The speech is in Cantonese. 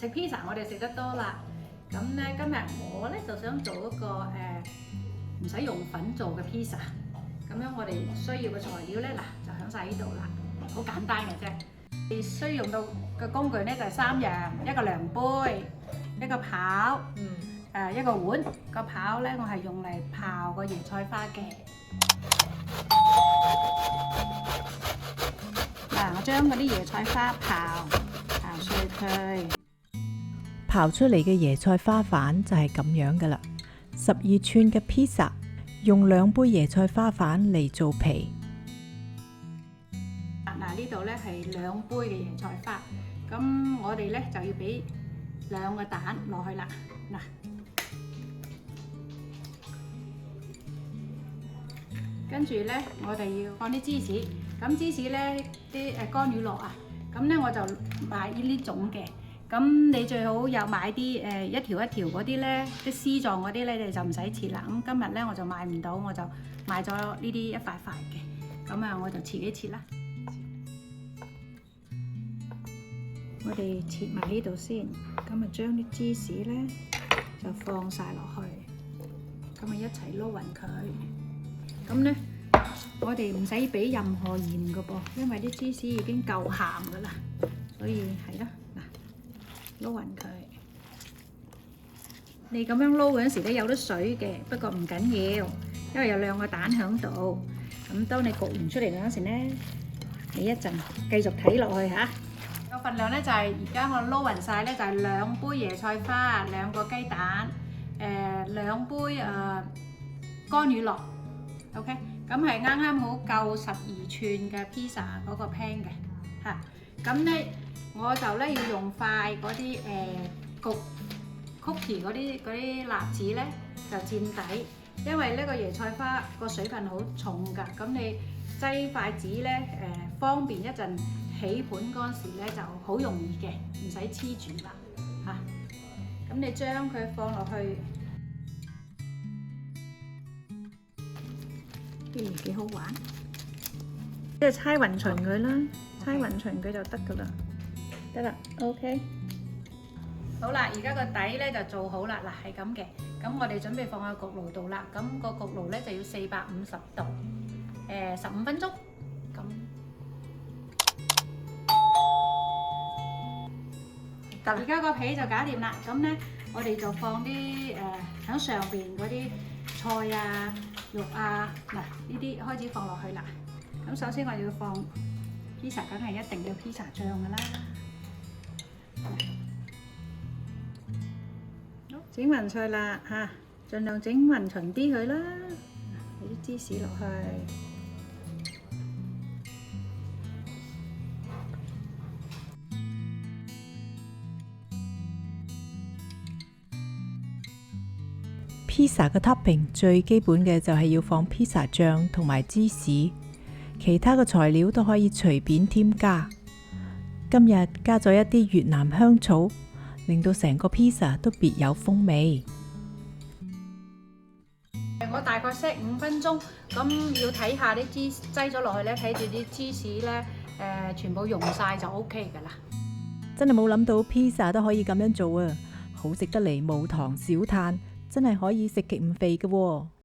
食 pizza 我哋食得多啦，咁咧今日我咧就想做一個唔使用粉做嘅 pizza。咁樣我哋需要嘅材料咧嗱就喺晒呢度啦，好簡單嘅啫。你需要用到嘅工具咧就係3樣，一個量杯，一個刨，一個碗。個刨咧我係用嚟刨個椰菜花嘅。嗱，我將嗰啲椰菜花刨碎佢。刨出嚟嘅椰菜花瓣就係咁樣噶啦。12寸嘅 pizza 用2杯椰菜花瓣嚟做皮。嗱，呢度咧係2杯嘅椰菜花，咁我哋咧就要俾2個蛋落去啦。嗱，跟住咧我哋要放啲芝士，咁芝士咧啲乾乳酪啊，咁咧我就買呢種嘅。咁你最好有買啲一條一條嗰啲咧，啲絲狀嗰啲咧，你就唔使切啦。咁今日咧我就買唔到，我就買咗呢啲一塊塊嘅。咁啊，我就自己切啦。我哋切埋呢度先，咁啊將啲芝士咧就放晒落去，咁啊一齊撈勻佢。咁咧我哋唔使俾任何鹽噶噃，因為啲芝士已經夠鹹噶啦，所以係啦。撈勻佢，你咁樣撈嗰陣時咧有啲水嘅，不過唔緊要，因為有2個蛋喺度。咁當你焗完出嚟嗰陣時咧，你一陣繼續睇落去嚇。個份量咧就係而家我撈勻晒咧，就係2杯椰菜花、2個雞蛋、2杯乾乳酪。OK， 咁係啱啱好夠12寸嘅 pizza 嗰個 pan 嘅嚇。咁咧我就咧要用塊嗰啲焗 cookie 嗰啲蠟紙咧就墊底，因為呢個椰菜花個水分好重㗎，咁你擠筷子咧方便一陣起盤嗰陣時咧就好容易嘅，唔使黐住啦嚇。咁你將佢放落去，幾好玩，即係猜勻勻佢啦，猜勻勻佢就得㗎啦。得啦 ，OK， 好啦，而家個底咧就做好啦，嗱係咁嘅，咁我哋準備放喺焗爐度啦，咁個焗爐咧就要450度，15分鐘，咁得啦。而家個皮就搞掂啦，咁咧我哋就放啲喺上邊嗰啲菜啊、肉啊，嗱呢啲開始放落去啦。咁首先我哋要放 pizza， 梗係一定要 pizza 醬㗎啦。整勻菜啦嚇，盡量整勻勻啲佢啦，俾啲芝士落去。pizza 嘅 topping 最基本嘅就係要放 pizza 醬同埋芝士，其他嘅材料都可以隨便添加。今日加咗一啲越南香草，令到成個 pizza 都別有風味。我大概 set 5分鐘，咁要睇下啲芝士擠咗落去咧，睇住啲芝士咧全部溶晒就 OK 㗎啦。真係冇諗到 pizza 都可以咁樣做啊！好食得嚟冇糖少碳，真係可以食極唔肥㗎喎。